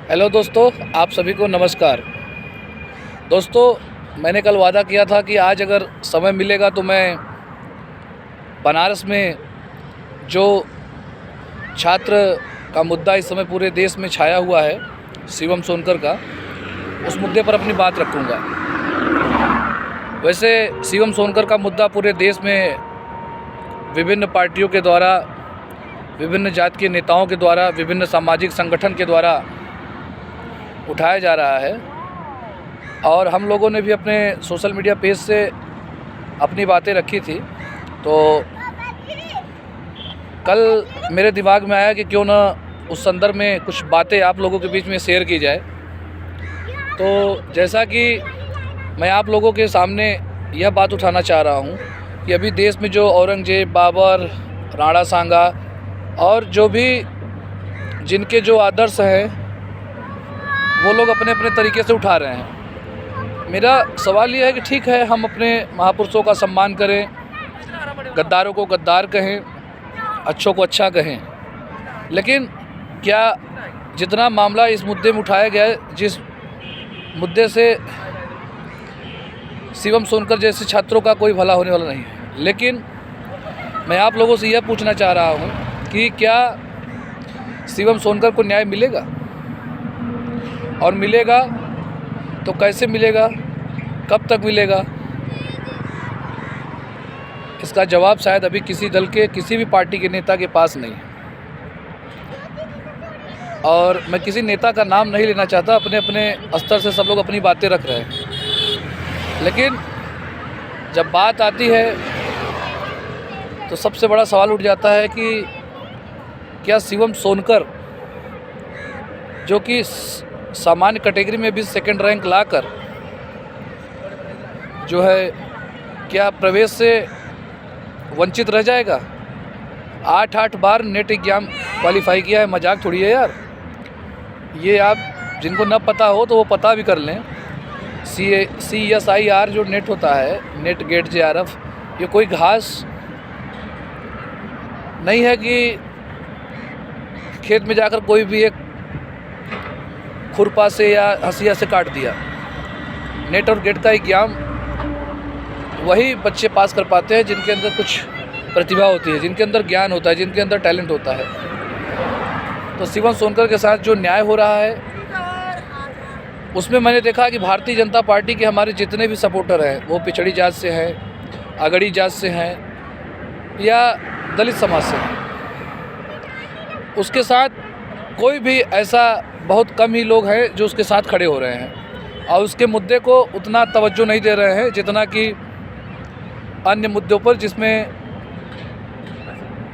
Hello दोस्तों, आप सभी को नमस्कार। दोस्तों, मैंने कल वादा किया था कि आज अगर समय मिलेगा तो मैं बनारस में जो छात्र का मुद्दा इस समय पूरे देश में छाया हुआ है, शिवम सोनकर का, उस मुद्दे पर अपनी बात रखूंगा। वैसे शिवम सोनकर का मुद्दा पूरे देश में विभिन्न पार्टियों के द्वारा, विभिन्न जात के नेताओं के द्वारा, विभिन्न सामाजिक संगठन के द्वारा उठाया जा रहा है और हम लोगों ने भी अपने सोशल मीडिया पेज से अपनी बातें रखी थी। तो कल मेरे दिमाग में आया कि क्यों ना उस संदर्भ में कुछ बातें आप लोगों के बीच में शेयर की जाए। तो जैसा कि मैं आप लोगों के सामने यह बात उठाना चाह रहा हूँ कि अभी देश में जो औरंगजेब, बाबर, राणा सांगा और जो भी जिनके जो आदर्श हैं वो लोग अपने अपने तरीके से उठा रहे हैं। मेरा सवाल ये है कि ठीक है, हम अपने महापुरुषों का सम्मान करें, गद्दारों को गद्दार कहें, अच्छों को अच्छा कहें, लेकिन क्या जितना मामला इस मुद्दे में उठाया गया है, जिस मुद्दे से शिवम सोनकर जैसे छात्रों का कोई भला होने वाला नहीं है, लेकिन मैं आप लोगों से यह पूछना चाह रहा हूँ कि क्या शिवम सोनकर को न्याय मिलेगा, और मिलेगा तो कैसे मिलेगा, कब तक मिलेगा? इसका जवाब शायद अभी किसी दल के, किसी भी पार्टी के नेता के पास नहीं है। और मैं किसी नेता का नाम नहीं लेना चाहता, अपने अपने स्तर से सब लोग अपनी बातें रख रहे हैं, लेकिन जब बात आती है तो सबसे बड़ा सवाल उठ जाता है कि क्या शिवम सोनकर, जो कि सामान्य कैटेगरी में भी सेकंड रैंक लाकर जो है, क्या प्रवेश से वंचित रह जाएगा? 8 बार नेट एग्जाम क्वालिफाई किया है, मजाक थोड़ी है यार। ये आप जिनको न पता हो तो वो पता भी कर लें। CSIR जो नेट होता है, नेट गेट JRF, ये कोई घास नहीं है कि खेत में जाकर कोई भी एक खुरपा से या हंसिया से काट दिया। नेट और गेट का एग्जाम वही बच्चे पास कर पाते हैं जिनके अंदर कुछ प्रतिभा होती है, जिनके अंदर ज्ञान होता है, जिनके अंदर टैलेंट होता है। तो शिवम सोनकर के साथ जो न्याय हो रहा है उसमें मैंने देखा कि भारतीय जनता पार्टी के हमारे जितने भी सपोर्टर हैं, वो पिछड़ी जात से हैं, अगड़ी जात से हैं या दलित समाज से हैं, उसके साथ कोई भी ऐसा बहुत कम ही लोग हैं जो उसके साथ खड़े हो रहे हैं और उसके मुद्दे को उतना तवज्जो नहीं दे रहे हैं जितना कि अन्य मुद्दों पर, जिसमें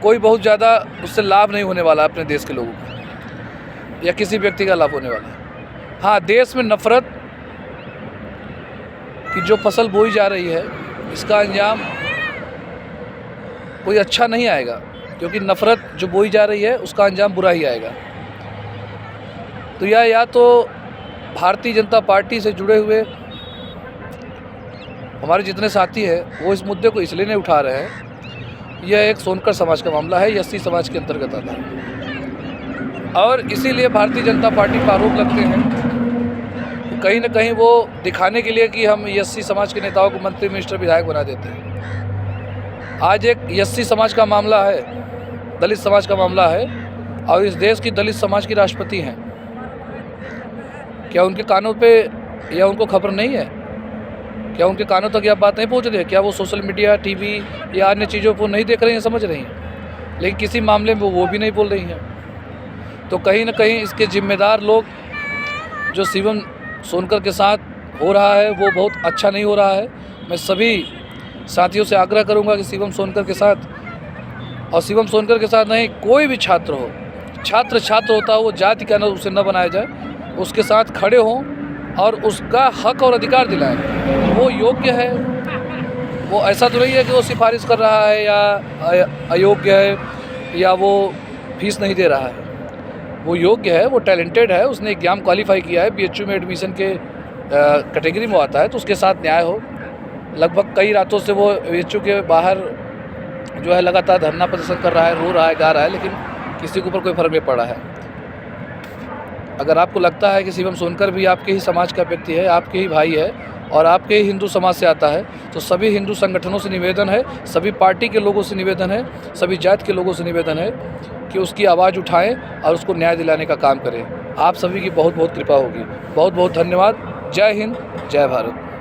कोई बहुत ज़्यादा उससे लाभ नहीं होने वाला अपने देश के लोगों को या किसी व्यक्ति का लाभ होने वाला है। हाँ, देश में नफ़रत की जो फसल बोई जा रही है, इसका अंजाम कोई अच्छा नहीं आएगा, क्योंकि नफ़रत जो बोई जा रही है उसका अंजाम बुरा ही आएगा। तो यह या तो भारतीय जनता पार्टी से जुड़े हुए हमारे जितने साथी हैं वो इस मुद्दे को इसलिए नहीं उठा रहे हैं, यह एक सोनकर समाज का मामला है, SC समाज के अंतर्गत आता है, और इसीलिए भारतीय जनता पार्टी पर आरोप लगते हैं कहीं ना कहीं वो दिखाने के लिए कि हम SC समाज के नेताओं को मंत्री, मिनिस्टर, विधायक बना देते हैं। आज एक SC समाज का मामला है, दलित समाज का मामला है, और इस देश की दलित समाज की राष्ट्रपति हैं। क्या उनके कानों पे या उनको खबर नहीं है? क्या उनके कानों तक यह बात नहीं पहुंच रही है? क्या वो सोशल मीडिया, टीवी या अन्य चीज़ों को नहीं देख रही हैं, समझ रही हैं? लेकिन किसी मामले में वो भी नहीं बोल रही हैं। तो कहीं ना कहीं इसके जिम्मेदार लोग, जो शिवम सोनकर के साथ हो रहा है वो बहुत अच्छा नहीं हो रहा है। मैं सभी साथियों से आग्रह करूँगा कि शिवम सोनकर के साथ, और शिवम सोनकर के साथ नहीं, कोई भी छात्र हो, छात्र होता है, वो जाति का न उसे न बनाया जाए, उसके साथ खड़े हों और उसका हक और अधिकार दिलाएं। वो योग्य है, वो ऐसा तो नहीं है कि वो सिफारिश कर रहा है या अयोग्य है या वो फीस नहीं दे रहा है। वो योग्य है, वो टैलेंटेड है, उसने एग्जाम क्वालिफाई किया है, BHU में एडमिशन के कैटेगरी में आता है, तो उसके साथ न्याय हो। लगभग कई रातों से वो BHU के बाहर जो है लगातार धरना प्रदर्शन कर रहा है, रो रहा है, गा रहा है, लेकिन किसी के ऊपर कोई फर्क नहीं पड़ा है। अगर आपको लगता है कि शिवम सोनकर भी आपके ही समाज का व्यक्ति है, आपके ही भाई है और आपके ही हिंदू समाज से आता है, तो सभी हिंदू संगठनों से निवेदन है, सभी पार्टी के लोगों से निवेदन है, सभी जात के लोगों से निवेदन है कि उसकी आवाज़ उठाएं और उसको न्याय दिलाने का काम करें। आप सभी की बहुत बहुत कृपा होगी। बहुत बहुत धन्यवाद। जय हिंद, जय भारत।